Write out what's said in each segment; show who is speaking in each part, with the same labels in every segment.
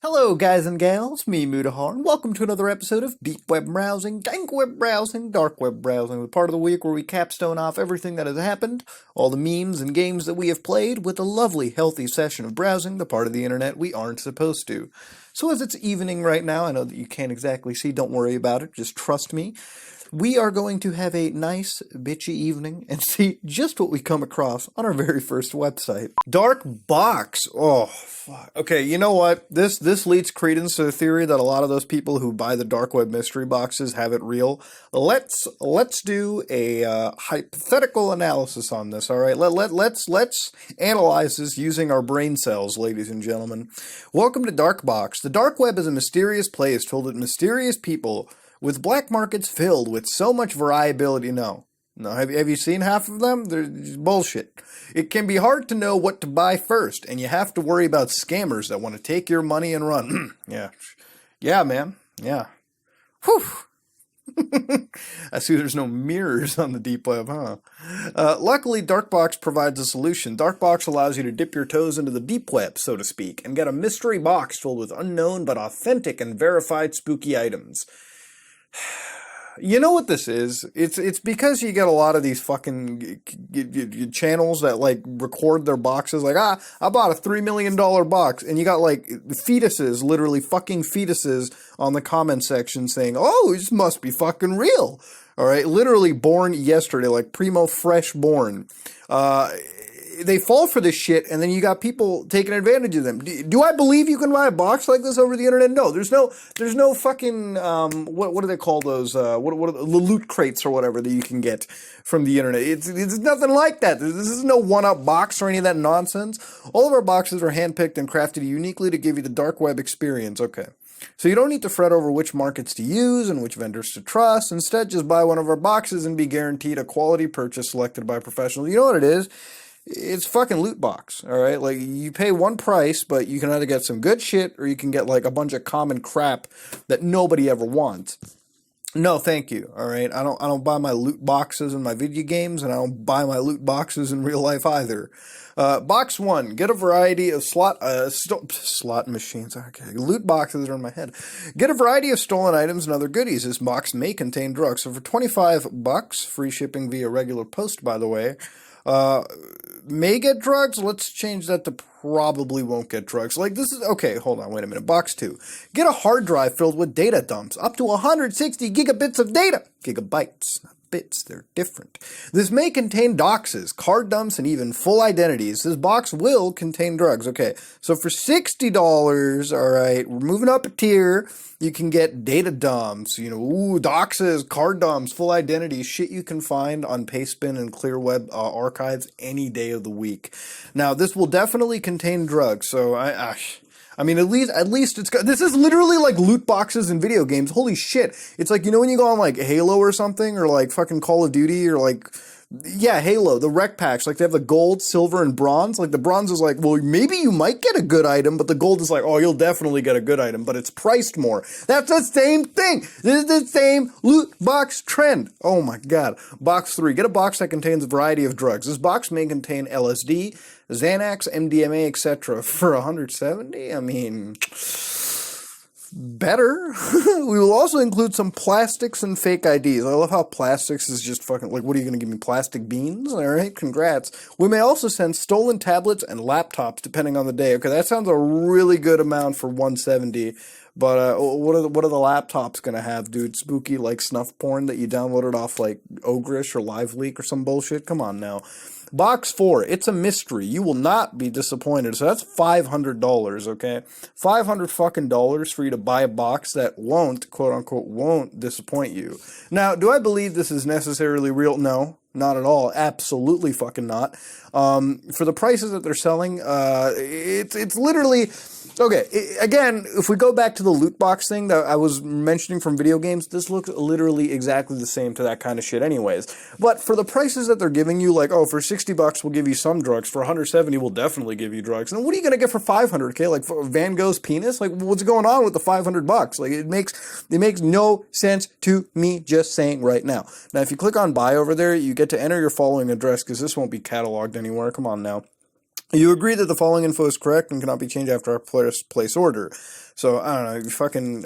Speaker 1: Hello, guys and gals, me Mudahar, and welcome to another episode of Deep Web Browsing, Dank Web Browsing, Dark Web Browsing, the part of the week where we capstone off everything that has happened, all the memes and games that we have played, with a lovely, healthy session of browsing, the part of the internet we aren't supposed to. So as it's evening right now, I know that you can't exactly see, don't worry about it, just trust me. We are going to have a nice, bitchy evening and see just what we come across on our very first website. Darkbox. Oh, fuck. Okay, you know what? This leads credence to the theory that a lot of those people who buy the dark web mystery boxes have it real. Let's do a hypothetical analysis on this. All right, let's analyze this using our brain cells, ladies and gentlemen. Welcome to Darkbox. The dark web is a mysterious place filled with mysterious people, with black markets filled with so much variability. No. Have you seen half of them? They're bullshit. It can be hard to know what to buy first, and you have to worry about scammers that want to take your money and run. Yeah, man. Yeah. Whew. I see there's no mirrors on the deep web, huh? Luckily, Darkbox provides a solution. Darkbox allows you to dip your toes into the deep web, so to speak, and get a mystery box filled with unknown but authentic and verified spooky items. You know what this is? It's because you get a lot of these fucking channels that like record their boxes like, I bought a $3 million box, and you got like fetuses, literally fucking fetuses on the comment section saying, oh, this must be fucking real. All right, literally born yesterday, like primo fresh born. They fall for this shit, and then you got people taking advantage of them. Do I believe you can buy a box like this over the internet? No, there's no fucking what do they call those? What are the loot crates or whatever that you can get from the internet? It's nothing like that. This is no one-up box or any of that nonsense. All of our boxes are handpicked and crafted uniquely to give you the dark web experience. Okay. So you don't need to fret over which markets to use and which vendors to trust. Instead, just buy one of our boxes and be guaranteed a quality purchase selected by professionals. You know what it is? It's fucking loot box, all right? Like, you pay one price, but you can either get some good shit or you can get, like, a bunch of common crap that nobody ever wants. No, thank you, all right? I don't buy my loot boxes in my video games, and I don't buy my loot boxes in real life either. Box 1, get a variety of slot machines. Okay, loot boxes are in my head. Get a variety of stolen items and other goodies. This box may contain drugs. So for $25, free shipping via regular post, by the way, may get drugs. Let's change that to probably won't get drugs. Like, this is okay. Hold on, wait a minute. Box 2, get a hard drive filled with data dumps, up to 160 gigabits of data. Gigabytes, not bits. They're different. This may contain doxes, card dumps, and even full identities. This box will contain drugs. Okay, so for $60, all right, we're moving up a tier. You can get data dumps, doxes, card dumps, full identities, shit you can find on Pastebin and ClearWeb archives any day of the week. Now, this will definitely contain drugs, so I mean, at least it's got, this is literally like loot boxes in video games. Holy shit. It's like, when you go on like Halo or something, or like fucking Call of Duty, or like, yeah, Halo, the rec packs, like they have the gold, silver, and bronze. Like the bronze is like, well, maybe you might get a good item, but the gold is like, oh, you'll definitely get a good item, but it's priced more. That's the same thing. This is the same loot box trend. Oh my god. Box 3, get a box that contains a variety of drugs. This box may contain LSD, Xanax, MDMA, etc. For $170? I mean, better. We will also include some plastics and fake IDs. I love how plastics is just fucking, like, what are you going to give me, plastic beans? All right, congrats. We may also send stolen tablets and laptops, depending on the day. Okay, that sounds a really good amount for $170. But what are the laptops going to have, dude? Spooky, like, snuff porn that you downloaded off, like, Ogrish or LiveLeak or some bullshit? Come on now. Box 4, it's a mystery. You will not be disappointed. So that's $500, okay? $500 fucking dollars for you to buy a box that won't, quote unquote, won't disappoint you. Now, do I believe this is necessarily real? No, not at all. Absolutely fucking not. For the prices that they're selling, it's literally... Okay, again, if we go back to the loot box thing that I was mentioning from video games, this looks literally exactly the same to that kind of shit anyways. But for the prices that they're giving you, like, oh, for $60 we'll give you some drugs, for $170 we'll definitely give you drugs. And what are you going to get for $500, like for Van Gogh's penis? Like, what's going on with the $500? Like, it makes no sense to me, just saying right now. Now, if you click on buy over there, you get to enter your following address, because this won't be cataloged anywhere. Come on now. You agree that the following info is correct and cannot be changed after our place order. So, I don't know, you fucking,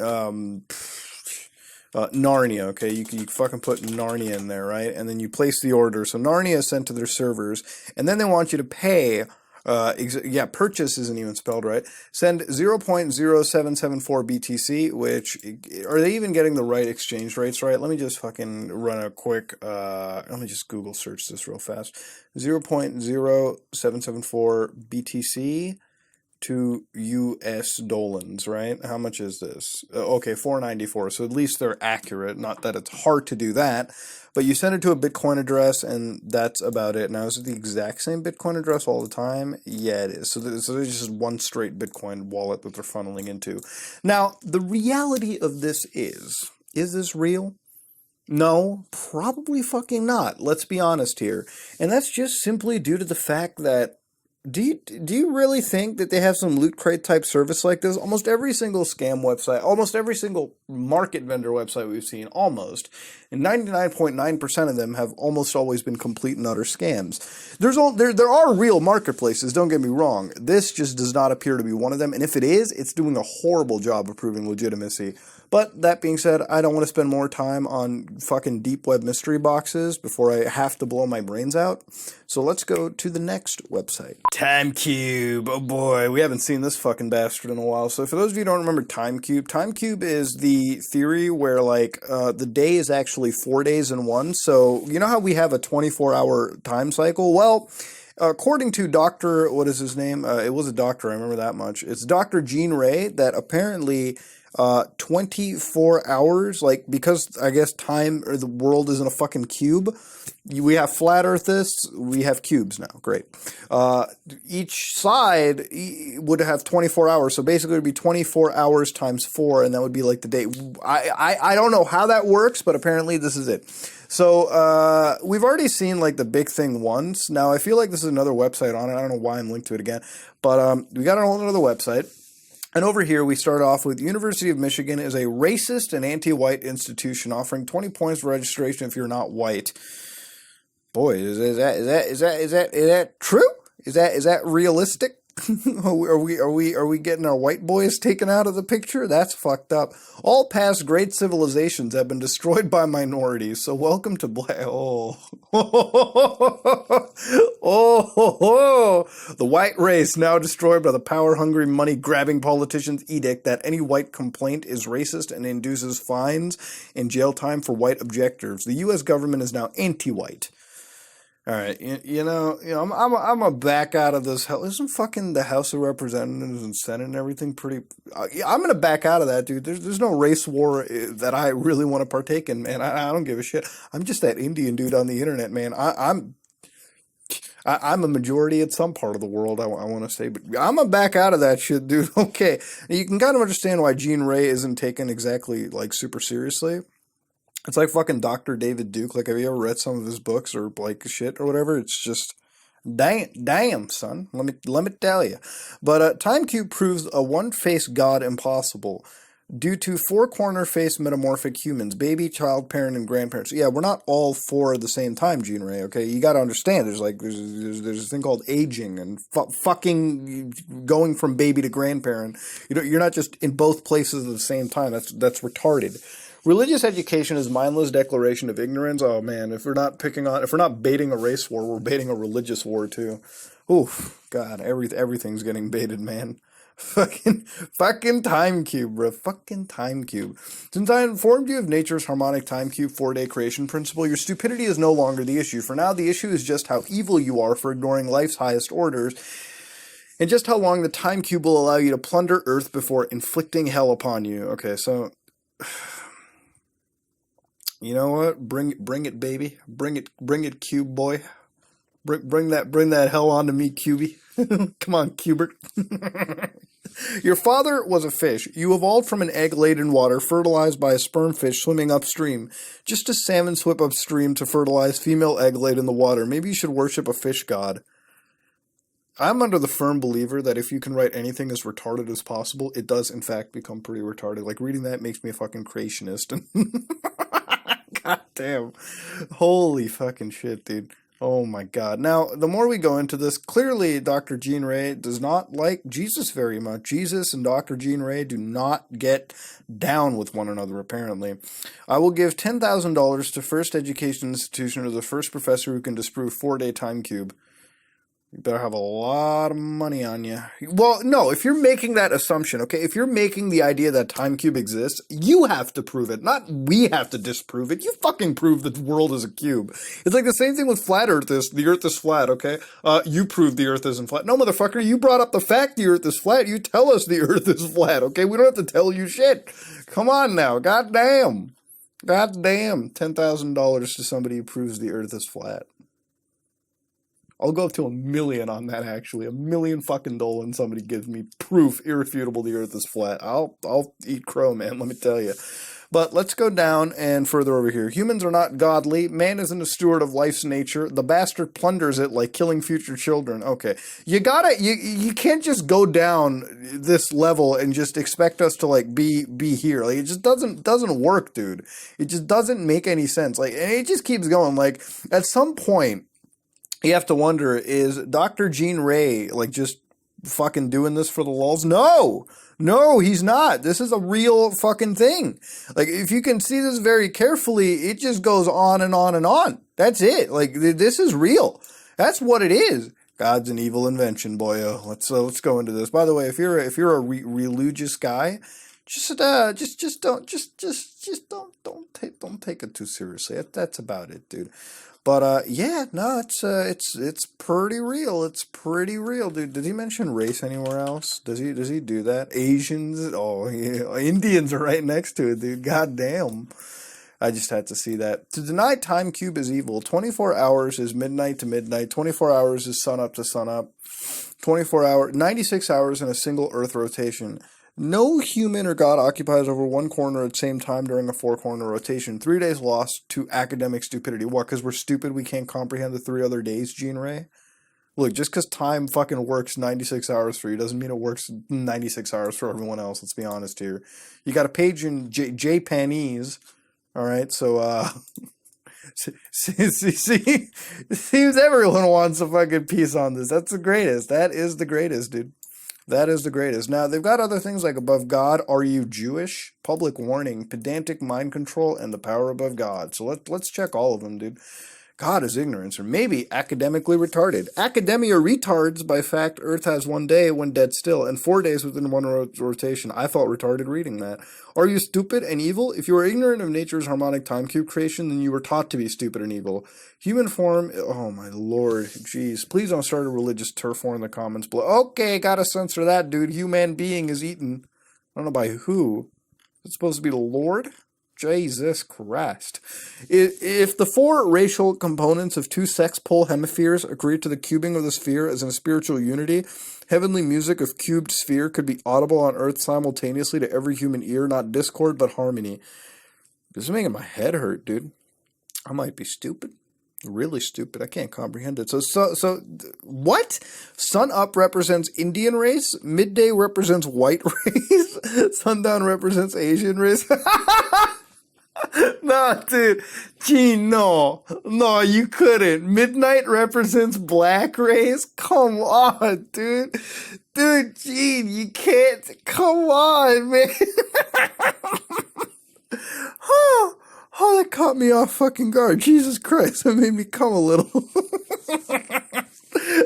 Speaker 1: Narnia, okay? You fucking put Narnia in there, right? And then you place the order. So Narnia is sent to their servers, and then they want you to pay. Purchase isn't even spelled right. Send 0.0774 BTC, which, are they even getting the right exchange rates right? Let me just fucking run a quick, let me just Google search this real fast. 0.0774 BTC to US dolans, right? How much is this? Okay, 494. So at least they're accurate. Not that it's hard to do that, but you send it to a Bitcoin address, and that's about it. Now, is it the exact same Bitcoin address all the time? Yeah, it is. So there's just one straight Bitcoin wallet that they're funneling into. Now, the reality of this is this real? No, probably fucking not. Let's be honest here. And that's just simply due to the fact that do you really think that they have some loot crate type service like this? Almost every single scam website, almost every single market vendor website we've seen, almost, and 99.9% of them have almost always been complete and utter scams. There are real marketplaces, don't get me wrong. This just does not appear to be one of them, and if it is, it's doing a horrible job of proving legitimacy. But that being said, I don't want to spend more time on fucking deep web mystery boxes before I have to blow my brains out. So let's go to the next website. TimeCube. Oh boy, we haven't seen this fucking bastard in a while. So for those of you who don't remember TimeCube is the theory where like the day is actually 4 days in one. So you know how we have a 24-hour time cycle? Well, according to Dr. What is his name? It was a doctor, I remember that much. It's Dr. Gene Ray that apparently 24 hours, like, because I guess time or the world isn't a fucking cube. We have flat earthists, we have cubes now. Great. Each side would have 24 hours. So basically it would be 24 hours times 4, and that would be like the day. I don't know how that works, but apparently this is it. So we've already seen like the big thing once. Now I feel like this is another website on it. I don't know why I'm linked to it again, but we got another website. And over here, we start off with University of Michigan is a racist and anti-white institution offering 20 points for registration if you're not white. Boy, is that true? Is that realistic? Are we getting our white boys taken out of the picture? That's fucked up. All past great civilizations have been destroyed by minorities. So welcome to Black. Oh, the white race now destroyed by the power-hungry, money-grabbing politicians' edict that any white complaint is racist and induces fines and jail time for white objectors. The U.S. government is now anti-white. All right, you know, I'm a back out of this. Isn't fucking the House of Representatives and Senate and everything pretty? I'm gonna back out of that, dude. There's no race war that I really want to partake in, man. I don't give a shit. I'm just that Indian dude on the internet, man. I'm a majority at some part of the world, I want to say, but I'm gonna back out of that shit, dude. Okay, you can kind of understand why Gene Ray isn't taken exactly like super seriously. It's like fucking Dr. David Duke. Like, have you ever read some of his books or like shit or whatever? It's just damn, son. Let me tell you. But TimeCube proves a one-faced god impossible due to 4 corner-faced metamorphic humans: baby, child, parent, and grandparents. Yeah, we're not all 4 at the same time, Gene Ray. Okay, you got to understand. There's a thing called aging and fucking going from baby to grandparent. You're not just in both places at the same time. That's retarded. Religious education is mindless declaration of ignorance. Oh man, if we're not baiting a race war, we're baiting a religious war too. Oof, God, everything's getting baited, man. Fucking TimeCube, bro. Fucking TimeCube. Since I informed you of nature's harmonic TimeCube 4-day creation principle, your stupidity is no longer the issue. For now, the issue is just how evil you are for ignoring life's highest orders, and just how long the TimeCube will allow you to plunder Earth before inflicting hell upon you. Okay, so you know what? Bring it, baby. Bring it, Cube boy. Bring that hell onto me, Cubey. Come on, Cubert. Your father was a fish. You evolved from an egg laid in water, fertilized by a sperm fish swimming upstream. Just as salmon swim upstream to fertilize female egg laid in the water. Maybe you should worship a fish god. I'm under the firm believer that if you can write anything as retarded as possible, it does in fact become pretty retarded. Like, reading that makes me a fucking creationist. God damn. Holy fucking shit, dude. Oh my God. Now, the more we go into this, clearly Dr. Jean Ray does not like Jesus very much. Jesus and Dr. Jean Ray do not get down with one another, apparently. I will give $10,000 to first education institution or the first professor who can disprove 4-day time cube. You better have a lot of money on you. Well, no, if you're making that assumption, okay, if you're making the idea that time cube exists, you have to prove it, not we have to disprove it. You fucking prove that the world is a cube. It's like the same thing with flat earth is, the earth is flat, okay? You proved the earth isn't flat. No, motherfucker, you brought up the fact the earth is flat. You tell us the earth is flat, okay? We don't have to tell you shit. Come on now, goddamn. Goddamn. $10,000 to somebody who proves the earth is flat. I'll go up to $1 million on that, actually. $1 million fucking dollars and somebody gives me proof, irrefutable, the earth is flat. I'll eat crow, man, let me tell you. But let's go down and further over here. Humans are not godly. Man isn't a steward of life's nature. The bastard plunders it like killing future children. Okay. You can't just go down this level and just expect us to, like, be here. Like, it just doesn't work, dude. It just doesn't make any sense. Like, and it just keeps going. Like, at some point, you have to wonder, is Dr. Jean Ray, like, just fucking doing this for the lulz? No, he's not. This is a real fucking thing. Like, if you can see this very carefully, it just goes on and on and on. That's it. Like, this is real. That's what it is. God's an evil invention, boyo. Let's go into this. By the way, if you're a religious guy, don't take it too seriously. That's about it, dude. But yeah, no, it's pretty real. It's pretty real, dude. Did he mention race anywhere else? Does he do that? Asians? Oh, yeah. Indians are right next to it, dude. God damn. I just had to see that. To deny time cube is evil. 24 hours is midnight to midnight. 24 hours is sun up to sun up. 96 hours in a single Earth rotation. No human or god occupies over one corner at the same time during a 4-corner rotation. 3 days lost to academic stupidity. What, because we're stupid we can't comprehend the 3 other days, Jean Ray? Look, just because time fucking works 96 hours for you doesn't mean it works 96 hours for everyone else. Let's be honest here. You got a page in Japanese, alright? So, see, seems everyone wants a fucking piece on this. That's the greatest. That is the greatest, dude. That is the greatest. Now, they've got other things like above God, are you Jewish? Public warning, pedantic mind control, and the power above God. So let's check all of them, dude. God is ignorance, or maybe academically retarded. Academia retards by fact Earth has 1 day when dead still, and 4 days within one rotation. I felt retarded reading that. Are you stupid and evil? If you are ignorant of nature's harmonic time cube creation, then you were taught to be stupid and evil. Human form, oh my lord, jeez. Please don't start a religious turf war in the comments below. Okay, gotta censor that, dude. Human being is eaten. I don't know by who. Is it supposed to be the Lord? Jesus Christ. If the 4 racial components of 2 sex pole hemispheres agree to the cubing of the sphere as in a spiritual unity, heavenly music of cubed sphere could be audible on Earth simultaneously to every human ear, not discord but harmony. This is making my head hurt, dude. I might be stupid. Really stupid. I can't comprehend it. So what? Sun up represents Indian race. Midday represents white race. Sundown represents Asian race. No, dude. Gee, no, you couldn't. Midnight represents black race. Come on, dude. Dude, Gene, you can't. Come on, man. Oh, that caught me off fucking guard. Jesus Christ, that made me come a little.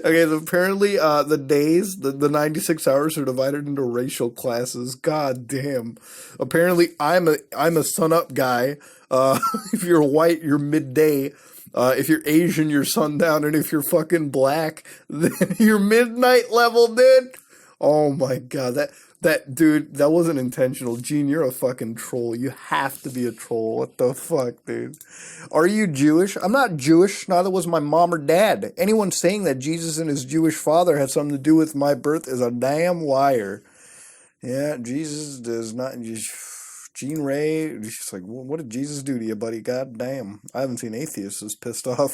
Speaker 1: Okay, so apparently the days, the 96 hours are divided into racial classes. God damn. Apparently I'm a sun-up guy. If you're white, you're midday. If you're Asian, you're sundown. And if you're fucking black, then you're midnight level, dude. Oh my god, that dude, that wasn't intentional. Gene, you're a fucking troll. You have to be a troll. What the fuck, dude? Are you Jewish? I'm not Jewish. Neither was my mom or dad. Anyone saying that Jesus and his Jewish father had something to do with my birth is a damn liar. Yeah, Jesus does not. Gene Ray, she's like, what did Jesus do to you, buddy? God damn. I haven't seen atheists as pissed off.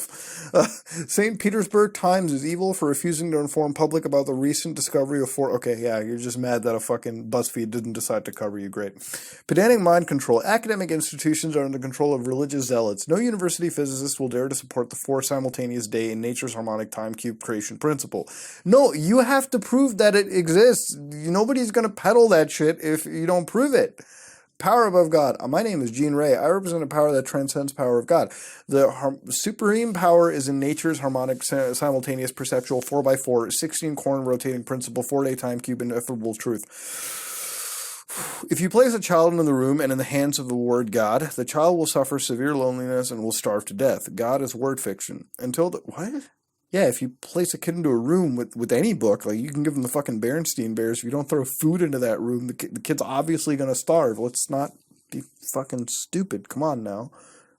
Speaker 1: St. Petersburg Times is evil for refusing to inform public about the recent discovery of okay, yeah, you're just mad that a fucking BuzzFeed didn't decide to cover you. Great. Pedantic mind control. Academic institutions are under the control of religious zealots. No university physicist will dare to support the four simultaneous day in nature's harmonic time cube creation principle. No, you have to prove that it exists. Nobody's going to peddle that shit if you don't prove it. Power above God. My name is Gene Ray. I represent a power that transcends power of God. The supreme power is in nature's harmonic simultaneous perceptual 4x4 16 corner rotating principle 4-day time cube ineffable truth. If you place a child in the room and in the hands of the word God, the child will suffer severe loneliness and will starve to death. God is word fiction. Until the what? Yeah, if you place a kid into a room with any book, like you can give them the fucking Berenstain Bears. If you don't throw food into that room, the kid's obviously going to starve. Let's not be fucking stupid. Come on now.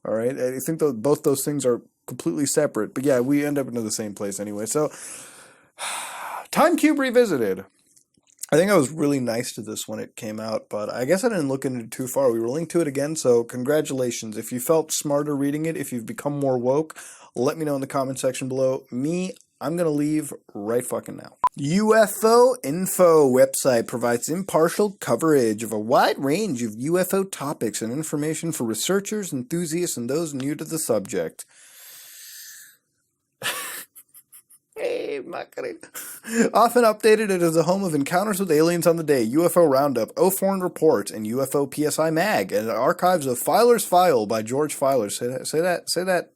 Speaker 1: All right? I think both those things are completely separate. But yeah, we end up into the same place anyway. So, Time Cube Revisited. I think I was really nice to this when it came out, but I guess I didn't look into it too far. We were linked to it again, so congratulations. If you felt smarter reading it, if you've become more woke, let me know in the comment section below. I'm going to leave right fucking now. UFO Info website provides impartial coverage of a wide range of UFO topics and information for researchers, enthusiasts, and those new to the subject. Hey, often updated, it is the home of Encounters with Aliens on the Day, UFO Roundup, Foreign Reports, and UFO PSI Mag, and archives of Filer's File by George Filer. Say that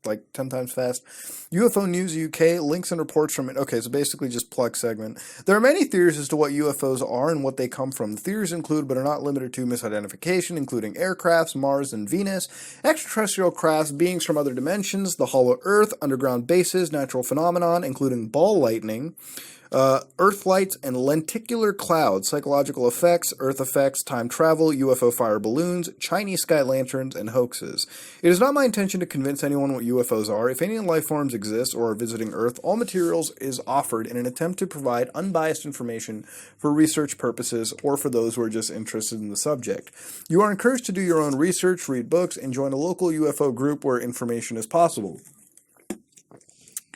Speaker 1: like 10 times fast. UFO News UK, links and reports from it. Okay, so basically just plug segment. There are many theories as to what UFOs are and what they come from. The theories include, but are not limited to, misidentification, including aircrafts, Mars and Venus, extraterrestrial crafts, beings from other dimensions, the hollow Earth, underground bases, natural phenomenon, including ball lightning, Earth lights and lenticular clouds, psychological effects, Earth effects, time travel, UFO fire balloons, Chinese sky lanterns, and hoaxes. It is not my intention to convince anyone what UFOs are. If alien life forms exist or are visiting Earth, all materials is offered in an attempt to provide unbiased information for research purposes or for those who are just interested in the subject. You are encouraged to do your own research, read books, and join a local UFO group where information is possible.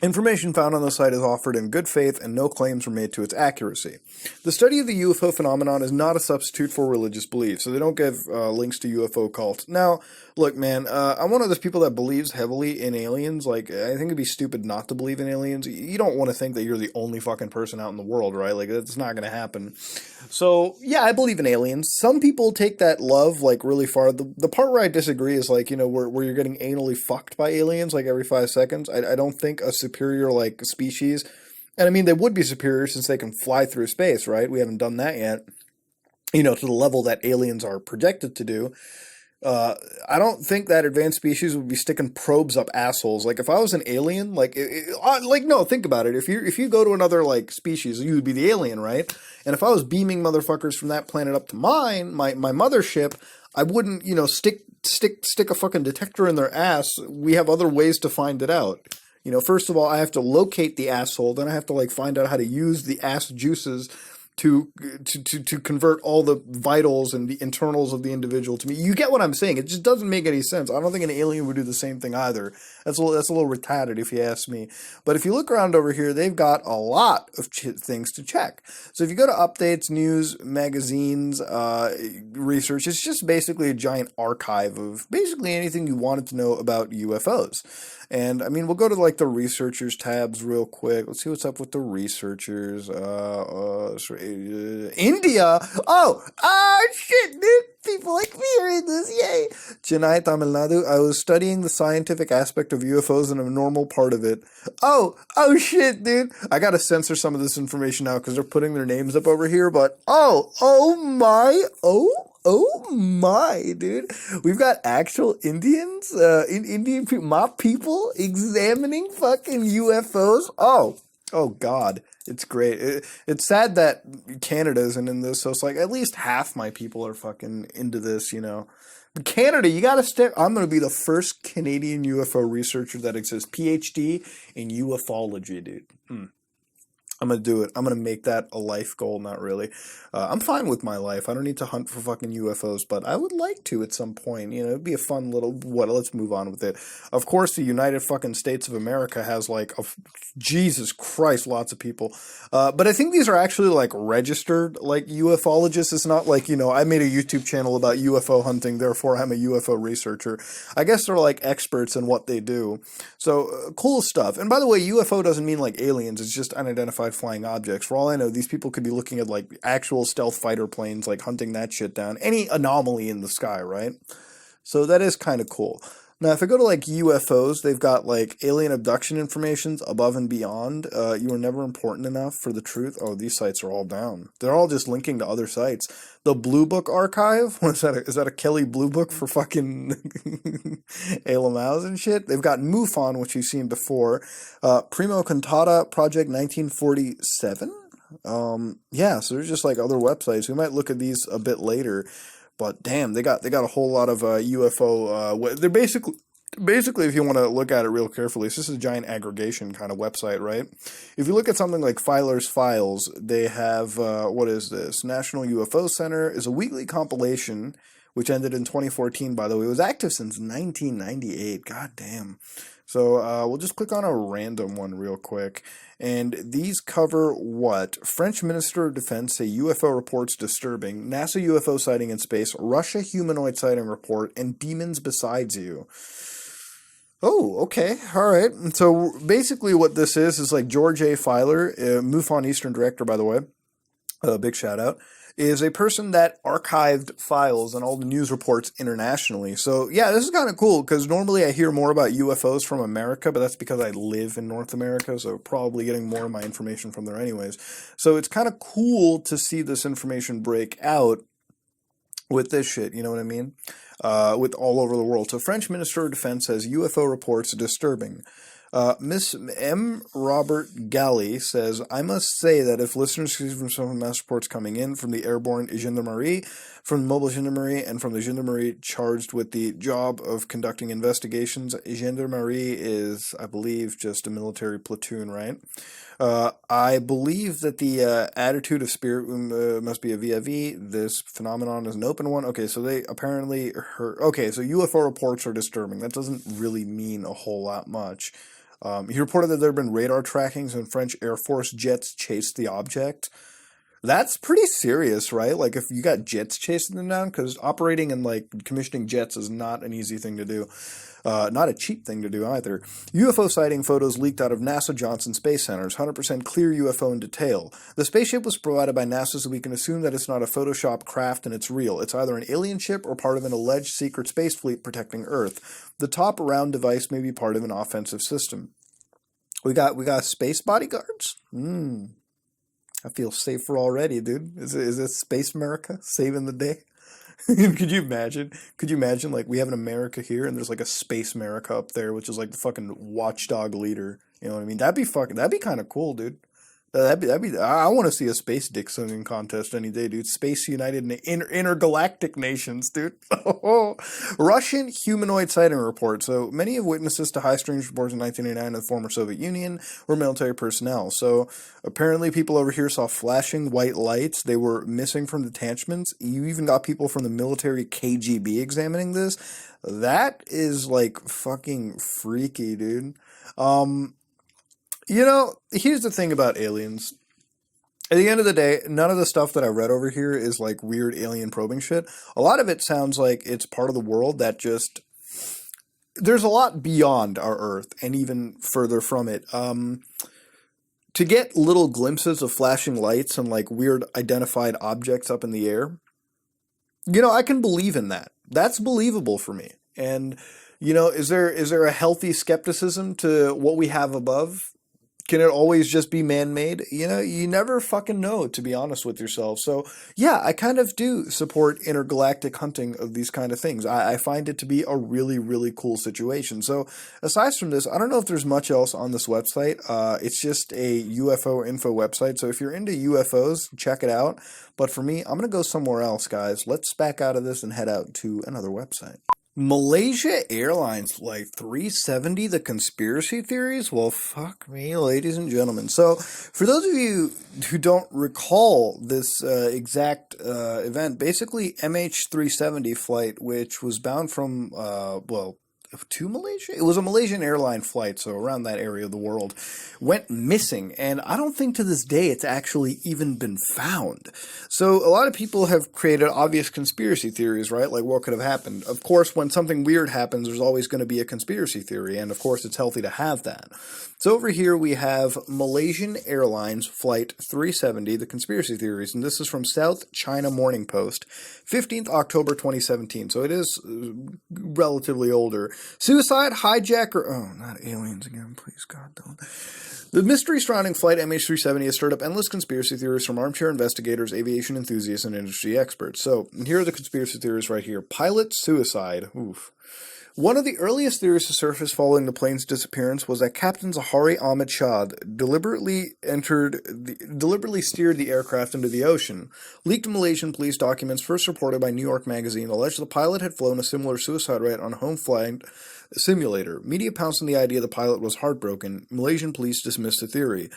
Speaker 1: Information found on the site is offered in good faith and no claims were made to its accuracy. The study of the UFO phenomenon is not a substitute for religious belief, so they don't give links to UFO cults. Now, look, man, I'm one of those people that believes heavily in aliens. Like, I think it'd be stupid not to believe in aliens. You don't want to think that you're the only fucking person out in the world, right? Like, that's not going to happen. So, yeah, I believe in aliens. Some people take that love, like, really far. The part where I disagree is, like, you know, where you're getting anally fucked by aliens, like, every 5 seconds. I don't think a superior, like, species, and I mean, they would be superior since they can fly through space, right? We haven't done that yet, you know, to the level that aliens are projected to do. I don't think that advanced species would be sticking probes up assholes. Like, if I was an alien, like, no, think about it. If you go to another, like, species, you would be the alien, right? And if I was beaming motherfuckers from that planet up to mine, my mothership, I wouldn't, you know, stick a fucking detector in their ass. We have other ways to find it out. You know, first of all, I have to locate the asshole, then I have to, like, find out how to use the ass juices to convert all the vitals and the internals of the individual to me. You get what I'm saying? It just doesn't make any sense. I don't think an alien would do the same thing either. That's a little retarded if you ask me. But if you look around over here, they've got a lot of things to check. So if you go to updates, news, magazines, research, it's just basically a giant archive of basically anything you wanted to know about UFOs. And, I mean, we'll go to, like, the researchers tabs real quick. Let's see what's up with the researchers. India! Oh, shit, dude! People like me are in this, yay! Chennai, Tamil Nadu. I was studying the scientific aspect of UFOs and a normal part of it. Oh, shit, dude! I gotta censor some of this information now because they're putting their names up over here, but, oh my, dude. We've got actual Indians, Indian people, my people, examining fucking UFOs. Oh God. It's great. It's sad that Canada isn't in this, so it's like at least half my people are fucking into this, you know. But Canada, you gotta step. I'm gonna be the first Canadian UFO researcher that exists. PhD in ufology, dude. I'm gonna do it. I'm gonna make that a life goal. Not really. I'm fine with my life. I don't need to hunt for fucking UFOs, but I would like to at some point. You know, it'd be a fun little. What? Let's move on with it. Of course, the United fucking States of America has like Jesus Christ, lots of people. But I think these are actually like registered like ufologists. It's not like, you know, I made a YouTube channel about UFO hunting, therefore I'm a UFO researcher. I guess they're like experts in what they do. So cool stuff. And by the way, UFO doesn't mean like aliens. It's just unidentified flying objects. For all I know, these people could be looking at like actual stealth fighter planes, like hunting that shit down. Any anomaly in the sky, right? So that is kind of cool. Now, if I go to like UFOs, they've got like alien abduction informations above and beyond. You are never important enough for the truth. Oh, these sites are all down. They're all just linking to other sites. The Blue Book Archive? What is that? Is that a Kelly Blue Book for fucking ALMAOs and shit? They've got MUFON, which you've seen before. Primo Contata Project 1947? Yeah, so there's just like other websites. We might look at these a bit later. But damn, they got a whole lot of UFO. They're basically, if you want to look at it real carefully, this is a giant aggregation kind of website, right? If you look at something like Filer's Files, they have what is this? National UFO Center is a weekly compilation, which ended in 2014. By the way, it was active since 1998. God damn. So we'll just click on a random one real quick. And these cover what? French Minister of Defense say UFO reports disturbing, NASA UFO sighting in space, Russia humanoid sighting report, and demons besides you. Oh, okay. All right. And so basically what this is like George A. Filer, MUFON Eastern Director, by the way, big shout out, is a person that archived files and all the news reports internationally. So yeah, this is kind of cool because normally I hear more about UFOs from America, but that's because I live in North America, so probably getting more of my information from there anyways. So it's kind of cool to see this information break out with this shit, you know what I mean? With all over the world. So French Minister of Defense says UFO reports disturbing. Miss M. Robert Galley says, I must say that if listeners see from some of the mass reports coming in from the airborne gendarmerie, from the mobile gendarmerie, and from the gendarmerie charged with the job of conducting investigations, gendarmerie is, I believe, just a military platoon, right? I believe that the attitude of spirit must be a vis-a-vis. This phenomenon is an open one. Okay, so they apparently heard... Okay, so UFO reports are disturbing. That doesn't really mean a whole lot much. He reported that there have been radar trackings and French Air Force jets chased the object. That's pretty serious, right? Like, if you got jets chasing them down, because operating and, like, commissioning jets is not an easy thing to do. Not a cheap thing to do either. UFO sighting photos leaked out of NASA Johnson Space Center's 100% clear UFO in detail. The spaceship was provided by NASA, so we can assume that it's not a Photoshop craft and it's real. It's either an alien ship or part of an alleged secret space fleet protecting Earth. The top round device may be part of an offensive system. We got space bodyguards? I feel safer already, dude. Is this Space America saving the day? Could you imagine? Could you imagine, like, we have an America here and there's like a Space America up there, which is like the fucking watchdog leader. You know what I mean? That'd be kind of cool, dude. I want to see a space dick swinging contest any day, dude. Space United Intergalactic Nations, dude. Russian humanoid sighting report. So many of witnesses to high strange reports in 1989 in the former Soviet Union were military personnel. So apparently people over here saw flashing white lights. They were missing from detachments. You even got people from the military KGB examining this. That is like fucking freaky, dude. You know, here's the thing about aliens. At the end of the day, none of the stuff that I read over here is like weird alien probing shit. A lot of it sounds like it's part of the world that just... There's a lot beyond our Earth and even further from it. To get little glimpses of flashing lights and like weird identified objects up in the air, you know, I can believe in that. That's believable for me. And, you know, is there a healthy skepticism to what we have above? Can it always just be man-made? You know, you never fucking know, to be honest with yourself. So, yeah, I kind of do support intergalactic hunting of these kind of things. I find it to be a really, really cool situation. So, aside from this, I don't know if there's much else on this website. It's just a UFO Info website. So, if you're into UFOs, check it out. But for me, I'm going to go somewhere else, guys. Let's back out of this and head out to another website. Malaysia Airlines Flight 370, the conspiracy theories? Well, fuck me, ladies and gentlemen. So, for those of you who don't recall this exact event, basically MH370 flight, which was bound from, to Malaysia? It was a Malaysian airline flight, so around that area of the world, went missing, and I don't think to this day it's actually even been found. So a lot of people have created obvious conspiracy theories, right? Like what could have happened. Of course, when something weird happens, there's always going to be a conspiracy theory, and of course it's healthy to have that. So over here we have Malaysian Airlines Flight 370, the conspiracy theories, and this is from South China Morning Post, 15th October 2017, so it is relatively older. Suicide, hijacker, oh, not aliens again, please God, don't. The mystery surrounding Flight MH370 has stirred up endless conspiracy theories from armchair investigators, aviation enthusiasts, and industry experts. So, here are the conspiracy theories right here. Pilot suicide, oof. One of the earliest theories to surface following the plane's disappearance was that Captain Zahari Ahmed Shah deliberately steered the aircraft into the ocean. Leaked Malaysian police documents, first reported by New York Magazine, alleged the pilot had flown a similar suicide rate on a home flight simulator. Media pounced on the idea the pilot was heartbroken. Malaysian police dismissed the theory.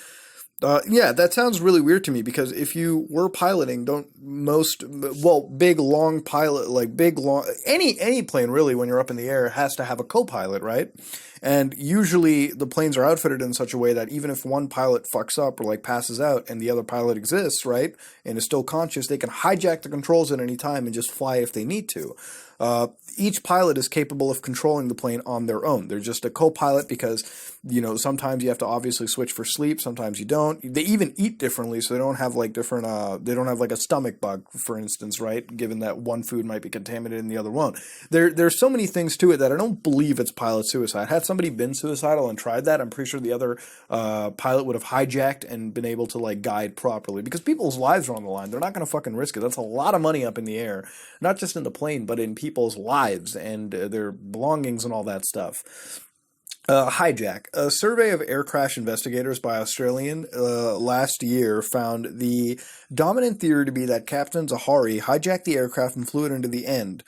Speaker 1: Yeah, that sounds really weird to me, because if you were piloting, big, long pilot, like big, long, any plane really, when you're up in the air, has to have a co-pilot, right? And usually the planes are outfitted in such a way that even if one pilot fucks up or like passes out and the other pilot exists, right, and is still conscious, they can hijack the controls at any time and just fly if they need to. Each pilot is capable of controlling the plane on their own. They're just a co-pilot because, sometimes you have to obviously switch for sleep, sometimes you don't. They even eat differently, so they don't have like they don't have like a stomach bug, for instance, right? Given that one food might be contaminated and the other won't. There's so many things to it that I don't believe it's pilot suicide. Had somebody been suicidal and tried that, I'm pretty sure the other pilot would have hijacked and been able to like guide properly, because people's lives are on the line. They're not going to fucking risk it. That's a lot of money up in the air, not just in the plane, but in people's lives and their belongings and all that stuff. Hijack. A survey of air crash investigators by Australian last year found the dominant theory to be that Captain Zahari hijacked the aircraft and flew it into the end.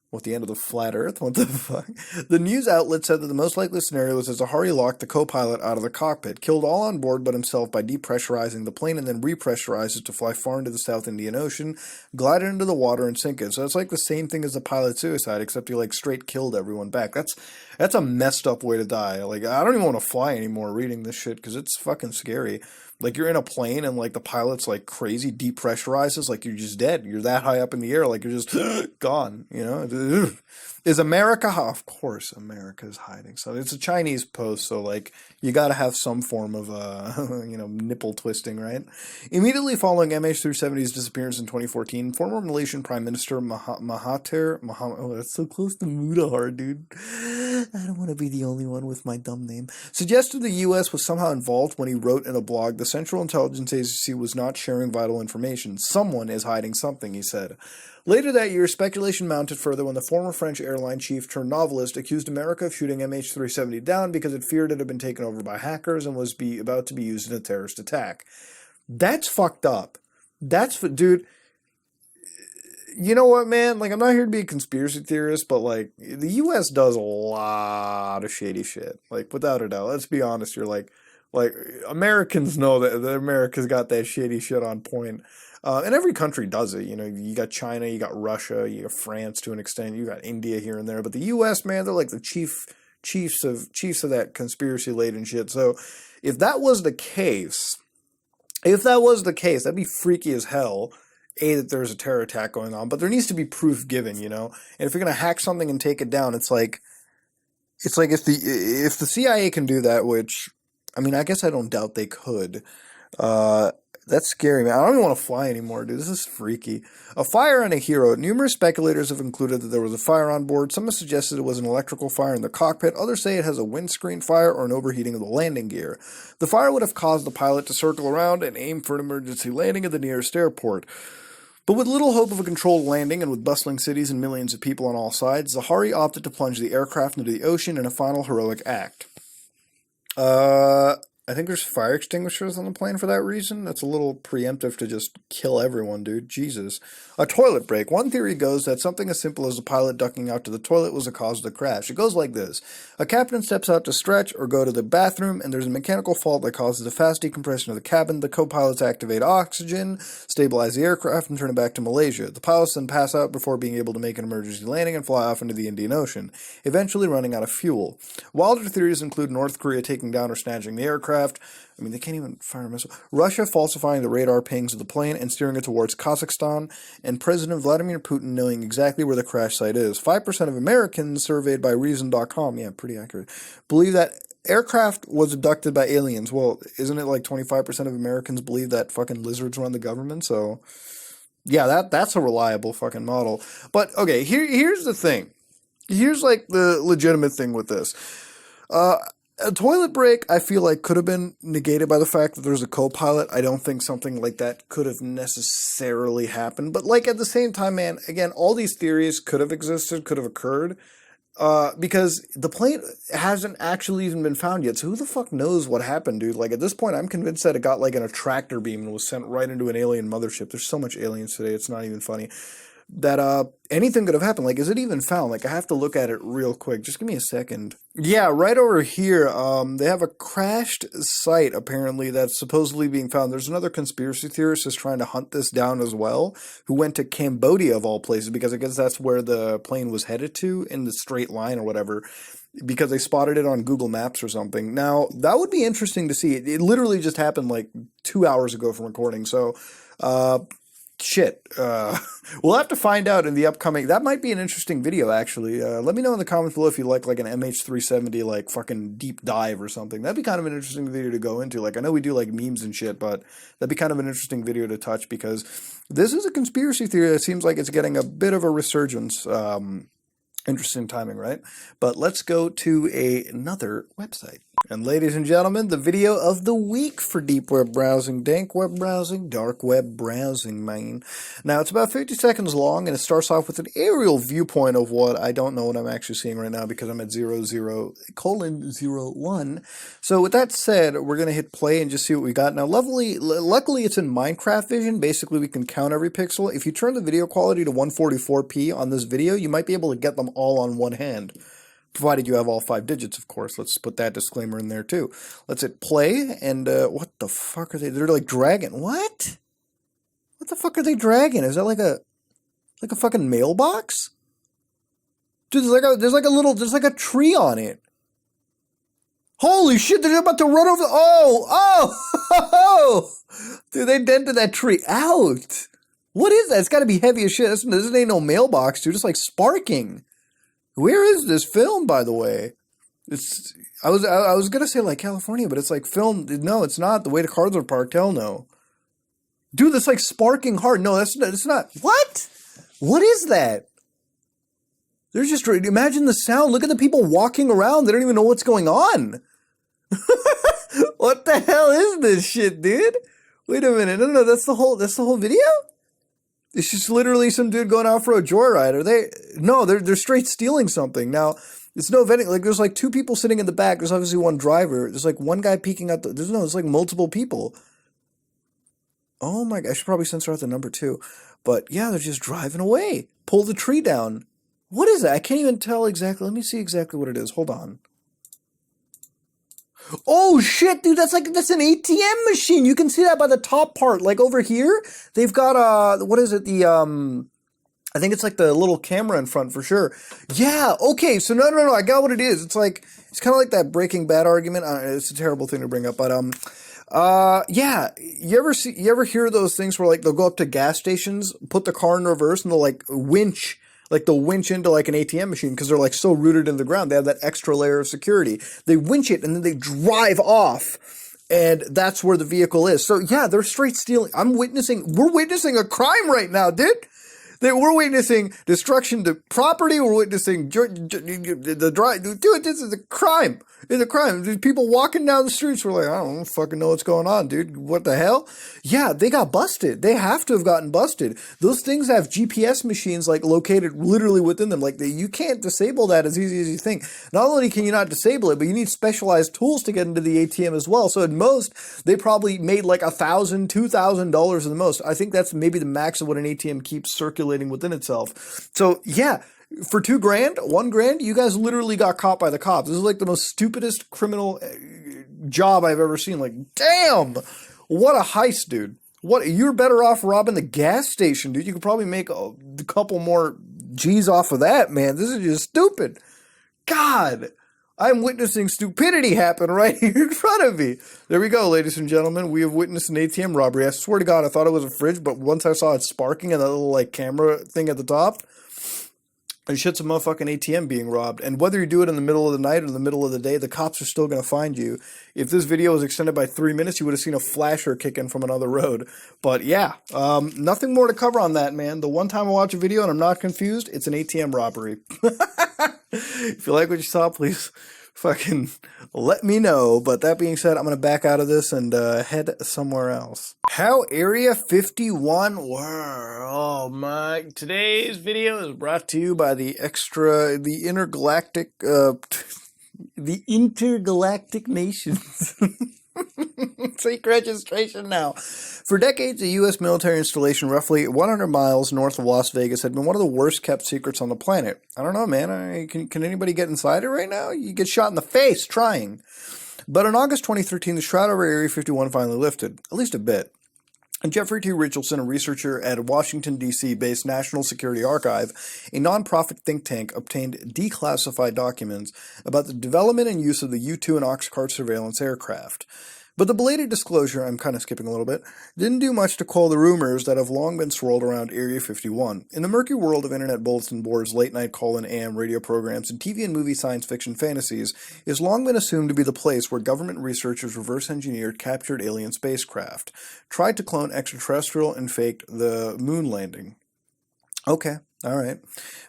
Speaker 1: What, the end of the flat earth? What the fuck? The news outlet said that the most likely scenario was that Zahari locked the co-pilot out of the cockpit, killed all on board but himself by depressurizing the plane, and then repressurized it to fly far into the South Indian Ocean, glide it into the water, and sink it. So it's like the same thing as the pilot suicide, except he like straight killed everyone back. That's a messed up way to die. Like, I don't even want to fly anymore reading this shit, because it's fucking scary. Like, you're in a plane and, like, the pilot's, like, crazy depressurizes, like, you're just dead. You're that high up in the air, like, you're just gone, Is America... Of course America's hiding. So it's a Chinese post, so, like, you gotta have some form of, nipple twisting, right? Immediately following MH370's disappearance in 2014, former Malaysian Prime Minister Mahathir Mohamad... Oh, that's so close to Mudahar, dude. I don't want to be the only one with my dumb name. Suggested the U.S. was somehow involved when he wrote in a blog, the Central Intelligence Agency was not sharing vital information. Someone is hiding something, he said. Later that year, speculation mounted further when the former French airline chief turned novelist accused America of shooting MH370 down because it feared it had been taken over by hackers and was about to be used in a terrorist attack. That's fucked up. Dude... You know what, man? Like, I'm not here to be a conspiracy theorist, but, like, the U.S. does a lot of shady shit. Like, without a doubt. Let's be honest here. Like, Americans know that America's got that shady shit on point. And every country does it. You got China, you got Russia, you got France to an extent, you got India here and there. But the U.S., man, they're like the chiefs of that conspiracy-laden shit. So, if that was the case, that'd be freaky as hell. That there's a terror attack going on, but there needs to be proof given, And if you're gonna hack something and take it down, it's like if the CIA can do that, which, I mean, I guess I don't doubt they could. That's scary, man. I don't even want to fly anymore, dude. This is freaky. A fire and a hero. Numerous speculators have concluded that there was a fire on board. Some have suggested it was an electrical fire in the cockpit. Others say it has a windscreen fire or an overheating of the landing gear. The fire would have caused the pilot to circle around and aim for an emergency landing at the nearest airport. But with little hope of a controlled landing and with bustling cities and millions of people on all sides, Zahari opted to plunge the aircraft into the ocean in a final heroic act. I think there's fire extinguishers on the plane for that reason. That's a little preemptive to just kill everyone, dude. Jesus. A toilet break. One theory goes that something as simple as a pilot ducking out to the toilet was the cause of the crash. It goes like this. A captain steps out to stretch or go to the bathroom, and there's a mechanical fault that causes a fast decompression of the cabin. The co-pilots activate oxygen, stabilize the aircraft, and turn it back to Malaysia. The pilots then pass out before being able to make an emergency landing and fly off into the Indian Ocean, eventually running out of fuel. Wilder theories include North Korea taking down or snatching the aircraft. I mean, they can't even fire a missile. Russia falsifying the radar pings of the plane and steering it towards Kazakhstan, and President Vladimir Putin knowing exactly where the crash site is. 5% of Americans surveyed by Reason.com, yeah, pretty accurate, believe that aircraft was abducted by aliens. Well, isn't it like 25% of Americans believe that fucking lizards run the government? So, yeah, that's a reliable fucking model. But, okay, here's the thing. Here's, like, the legitimate thing with this. A toilet break, I feel like, could have been negated by the fact that there's a co-pilot. I don't think something like that could have necessarily happened. But, like, at the same time, man, again, all these theories could have existed, could have occurred. Because the plane hasn't actually even been found yet. So who the fuck knows what happened, dude? Like, at this point, I'm convinced that it got, like, in a tractor beam and was sent right into an alien mothership. There's so much aliens today, it's not even funny. That anything could have happened. Like, is it even found? Like, I have to look at it real quick. Just give me a second. Yeah, right over here, they have a crashed site, apparently, that's supposedly being found. There's another conspiracy theorist who's trying to hunt this down as well, who went to Cambodia, of all places, because I guess that's where the plane was headed to, in the straight line or whatever, because they spotted it on Google Maps or something. Now, that would be interesting to see. It literally just happened, like, 2 hours ago from recording, so, shit. We'll have to find out in the upcoming. That might be an interesting video, actually. Let me know in the comments below if you like an MH370 like fucking deep dive or something. That'd be kind of an interesting video to go into. Like, I know we do like memes and shit, but that'd be kind of an interesting video to touch because this is a conspiracy theory that seems like it's getting a bit of a resurgence. Interesting timing, right? But let's go to another website. And ladies and gentlemen, the video of the week for deep web browsing, dank web browsing, dark web browsing, man. Now, it's about 50 seconds long, and it starts off with an aerial viewpoint of what I don't know what I'm actually seeing right now because I'm at 00:01. So with that said, we're going to hit play and just see what we got. Now, luckily, it's in Minecraft vision. Basically, we can count every pixel. If you turn the video quality to 144p on this video, you might be able to get them all on one hand. Provided you have all 5 digits, of course. Let's put that disclaimer in there, too. Let's hit play, and what the fuck are they? They're like dragging. What? What the fuck are they dragging? Is that like a fucking mailbox? Dude, there's like a tree on it. Holy shit, they're about to run over. Oh! Dude, they dented that tree out. What is that? It's got to be heavy as shit. This ain't no mailbox, dude. It's like sparking. Where is this film, by the way? I was gonna say like California, but it's like filmed. No, it's not. The way the cars are parked, hell no. Dude, that's like sparking hard. No, that's not. What? What is that? They're just, imagine the sound. Look at the people walking around. They don't even know what's going on. What the hell is this shit, dude? Wait a minute. No, that's the whole video? It's just literally some dude going out for a joyride. They're straight stealing something. Now, it's no vending. Like, there's like 2 people sitting in the back. There's obviously one driver. There's like one guy peeking out. There's like multiple people. Oh my God. I should probably censor out the number 2. But yeah, they're just driving away. Pull the tree down. What is that? I can't even tell exactly. Let me see exactly what it is. Hold on. Oh shit, dude, that's an ATM machine. You can see that by the top part. Like over here, they've got what is it? I think it's like the little camera in front for sure. Yeah, okay, so no, I got what it is. It's kind of like that Breaking Bad argument. It's a terrible thing to bring up, but yeah, you ever hear those things where like they'll go up to gas stations, put the car in reverse, and they'll like winch into like an ATM machine because they're like so rooted in the ground. They have that extra layer of security. They winch it and then they drive off. And that's where the vehicle is. So yeah, they're straight stealing. We're witnessing a crime right now, dude. We're witnessing destruction to property. We're witnessing the drive. Dude, this is a crime. It's a crime. There's people walking down the streets. We're like, I don't fucking know what's going on, dude. What the hell? Yeah, they got busted. They have to have gotten busted. Those things have GPS machines like located literally within them. Like you can't disable that as easy as you think. Not only can you not disable it, but you need specialized tools to get into the ATM as well. So at most, they probably made like $1,000, $2,000 at the most. I think that's maybe the max of what an ATM keeps circulating within itself. So yeah. For $2,000, $1,000, you guys literally got caught by the cops. This is like the most stupidest criminal job I've ever seen. Like, damn, what a heist, dude. You're better off robbing the gas station, dude. You could probably make a couple more G's off of that, man. This is just stupid. God, I'm witnessing stupidity happen right here in front of me. There we go, ladies and gentlemen. We have witnessed an ATM robbery. I swear to God, I thought it was a fridge, but once I saw it sparking and that little like camera thing at the top, and shit's a motherfucking ATM being robbed. And whether you do it in the middle of the night or in the middle of the day, the cops are still going to find you. If this video was extended by 3 minutes, you would have seen a flasher kick in from another road. But yeah, nothing more to cover on that, man. The one time I watch a video and I'm not confused, it's an ATM robbery. If you like what you saw, please fucking let me know. But that being said, I'm going to back out of this and head somewhere else. How Area 51 were. Oh my. Today's video is brought to you by the intergalactic nations. Take registration now. For decades, a U.S. military installation roughly 100 miles north of Las Vegas had been one of the worst kept secrets on the planet. I don't know, man. Can anybody get inside it right now? You get shot in the face trying. But in August 2013, the shroud over Area 51 finally lifted, at least a bit. And Jeffrey T. Richardson, a researcher at Washington, D.C.-based National Security Archive, a nonprofit think tank, obtained declassified documents about the development and use of the U-2 and Oxcart surveillance aircraft. But the belated disclosure, I'm kind of skipping a little bit, didn't do much to quell the rumors that have long been swirled around Area 51. In the murky world of internet bulletin boards, late-night call-in AM radio programs, and TV and movie science fiction fantasies, it has long been assumed to be the place where government researchers reverse-engineered captured alien spacecraft, tried to clone extraterrestrial, and faked the moon landing. Okay. All right.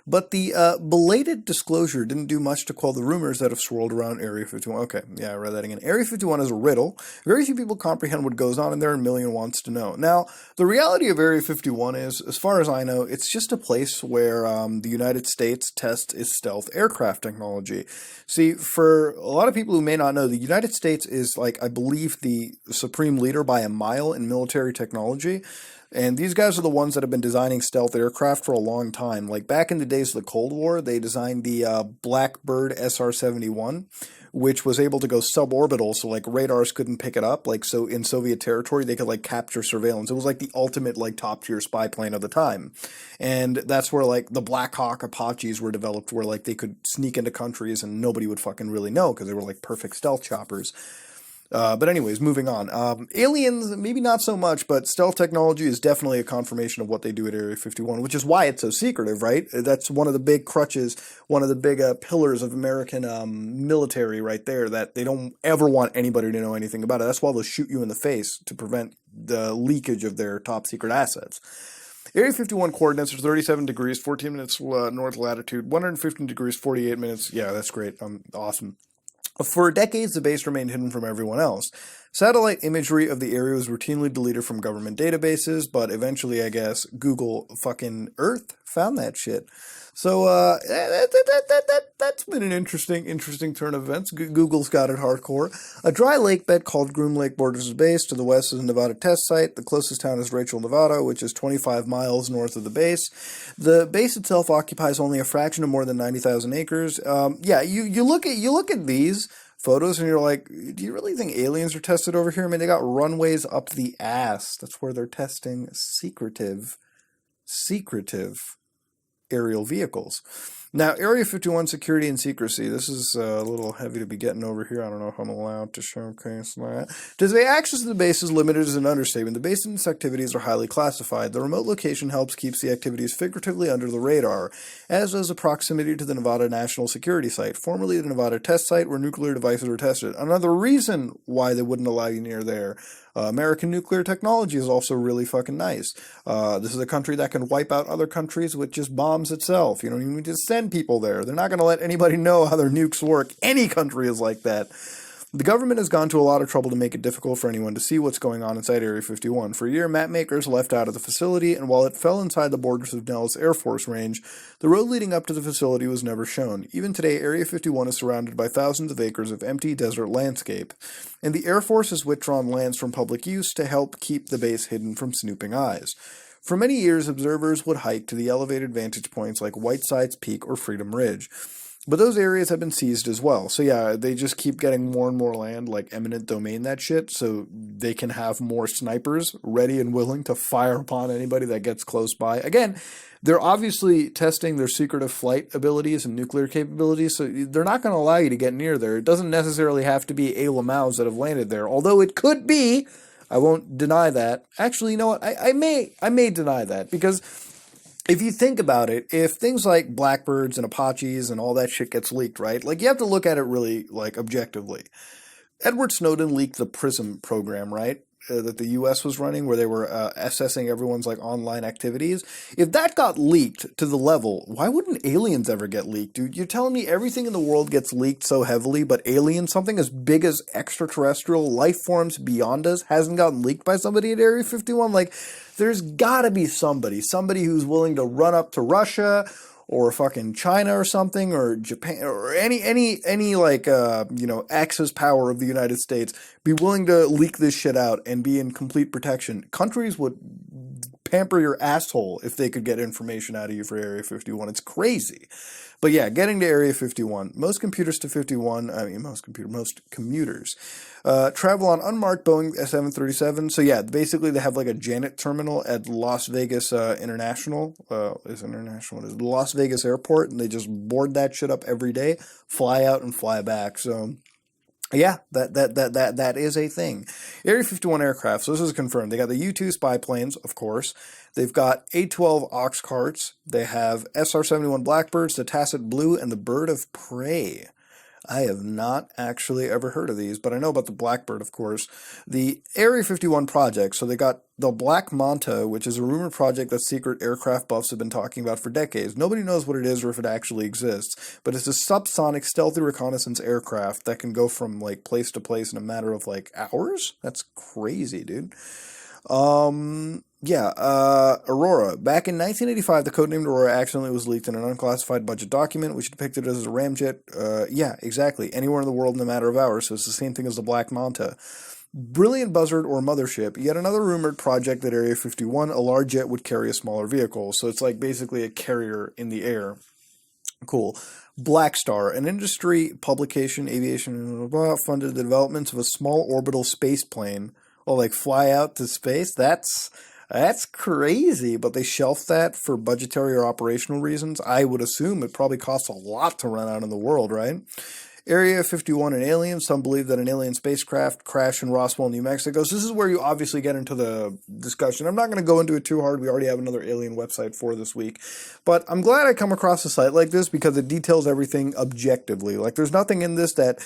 Speaker 1: But the belated disclosure didn't do much to quell the rumors that have swirled around Area 51. Okay, yeah, I read that again. Area 51 is a riddle. Very few people comprehend what goes on in there, and a million wants to know. Now, the reality of Area 51 is, as far as I know, it's just a place where the United States tests its stealth aircraft technology. See, for a lot of people who may not know, the United States is, like, I believe, the supreme leader by a mile in military technology. And these guys are the ones that have been designing stealth aircraft for a long time. Like back in the days of the Cold War, they designed the Blackbird SR-71, which was able to go suborbital, so like radars couldn't pick it up. Like so in Soviet territory, they could like capture surveillance. It was like the ultimate like top tier spy plane of the time. And that's where like the Black Hawk Apaches were developed, where like they could sneak into countries and nobody would fucking really know because they were like perfect stealth choppers. But anyways, moving on. Aliens, maybe not so much, but stealth technology is definitely a confirmation of what they do at Area 51, which is why it's so secretive, right? That's one of the big crutches, one of the big pillars of American military right there, that they don't ever want anybody to know anything about it. That's why they'll shoot you in the face to prevent the leakage of their top secret assets. Area 51 coordinates are 37 degrees, 14 minutes north latitude, 115 degrees, 48 minutes. Yeah, that's great. Awesome. For decades, the base remained hidden from everyone else. Satellite imagery of the area was routinely deleted from government databases, but eventually, I guess, Google fucking Earth found that shit. So, that's been an interesting turn of events. Google's got it hardcore. A dry lake bed called Groom Lake borders the base. To the west is a Nevada test site. The closest town is Rachel, Nevada, which is 25 miles north of the base. The base itself occupies only a fraction of more than 90,000 acres. Yeah, you look at these photos and you're like, do you really think aliens are tested over here? I mean, they got runways up the ass. That's where they're testing secretive aerial vehicles. Now, Area 51 security and secrecy. This is a little heavy to be getting over here. I don't know if I'm allowed to showcase that. To say access to the base is limited is an understatement. The base's activities are highly classified. The remote location helps keeps the activities figuratively under the radar, as does the proximity to the Nevada National Security Site, formerly the Nevada Test Site, where nuclear devices were tested. Another reason why they wouldn't allow you near there. American nuclear technology is also really fucking nice. This is a country that can wipe out other countries with just bombs itself. You don't even need to send people there. They're not going to let anybody know how their nukes work. Any country is like that. The government has gone to a lot of trouble to make it difficult for anyone to see what's going on inside Area 51. For a year, map makers left out of the facility, and while it fell inside the borders of Nellis Air Force Range, the road leading up to the facility was never shown. Even today, Area 51 is surrounded by thousands of acres of empty desert landscape, and the Air Force has withdrawn lands from public use to help keep the base hidden from snooping eyes. For many years, observers would hike to the elevated vantage points like Whiteside's Peak or Freedom Ridge. But those areas have been seized as well. So yeah, they just keep getting more and more land, like eminent domain that shit, so they can have more snipers ready and willing to fire upon anybody that gets close by. Again, they're obviously testing their secretive flight abilities and nuclear capabilities, so they're not going to allow you to get near there. It doesn't necessarily have to be Lamaux that have landed there, although it could be. I won't deny that. Actually, you know what? I may deny that, because if you think about it, if things like Blackbirds and Apaches and all that shit gets leaked, right? Like, you have to look at it really, like, objectively. Edward Snowden leaked the PRISM program, right? That the U.S. was running, where they were assessing everyone's, like, online activities. If that got leaked to the level, why wouldn't aliens ever get leaked, dude? You're telling me everything in the world gets leaked so heavily, but aliens, something as big as extraterrestrial life forms beyond us, hasn't gotten leaked by somebody at Area 51? Like, there's gotta be somebody who's willing to run up to Russia or fucking China or something, or Japan, or any like, Axis power of the United States, be willing to leak this shit out and be in complete protection. Countries would pamper your asshole if they could get information out of you for Area 51. It's crazy. But yeah, getting to Area 51. Most commuters travel on unmarked Boeing 737. So yeah, basically they have like a Janet terminal at Las Vegas International. Las Vegas Airport, and they just board that shit up every day, fly out and fly back. So yeah, that is a thing. Area 51 aircraft, so this is confirmed. They got the U-2 spy planes, of course. They've got A-12 Ox carts. They have SR-71 Blackbirds, the Tacit Blue, and the Bird of Prey. I have not actually ever heard of these, but I know about the Blackbird, of course. The Area 51 project, so they got the Black Manta, which is a rumored project that secret aircraft buffs have been talking about for decades. Nobody knows what it is or if it actually exists, but it's a subsonic stealthy reconnaissance aircraft that can go from like place to place in a matter of like hours? That's crazy, dude. Aurora. Back in 1985, the codenamed Aurora accidentally was leaked in an unclassified budget document, which depicted it as a ramjet. Yeah, exactly. Anywhere in the world in a matter of hours, so it's the same thing as the Black Manta. Brilliant Buzzard or Mothership, yet another rumored project at Area 51, a large jet would carry a smaller vehicle. So it's like basically a carrier in the air. Cool. Black Star, an industry publication, aviation, funded the development of a small orbital space plane. Or like fly out to space. That's crazy, but they shelved that for budgetary or operational reasons. I would assume it probably costs a lot to run out in the world, right? Area 51 and aliens. Some believe that an alien spacecraft crashed in Roswell, New Mexico. So this is where you obviously get into the discussion. I'm not going to go into it too hard. We already have another alien website for this week. But I'm glad I come across a site like this because it details everything objectively. Like, there's nothing in this that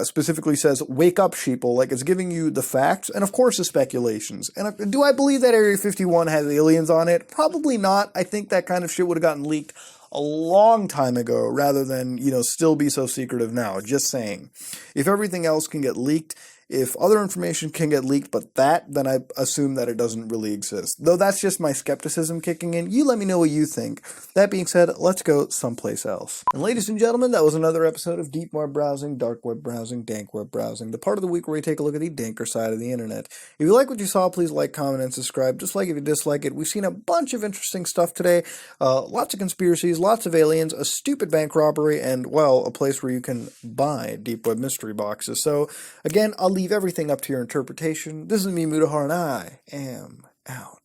Speaker 1: specifically says, wake up, sheeple. Like, it's giving you the facts and, of course, the speculations. And do I believe that Area 51 has aliens on it? Probably not. I think that kind of shit would have gotten leaked a long time ago rather than, still be so secretive now. Just saying. If everything else can get leaked, if other information can get leaked but then I assume that it doesn't really exist. Though that's just my skepticism kicking in. You let me know what you think. That being said, let's go someplace else. And ladies and gentlemen, that was another episode of Deep Web Browsing, Dark Web Browsing, Dank Web Browsing, the part of the week where we take a look at the danker side of the internet. If you like what you saw, please like, comment, and subscribe. Just like if you dislike it. We've seen a bunch of interesting stuff today. Lots of conspiracies, lots of aliens, a stupid bank robbery, and, well, a place where you can buy deep web mystery boxes. So, again, I'll leave everything up to your interpretation. This is me, Mudahar, and I am out.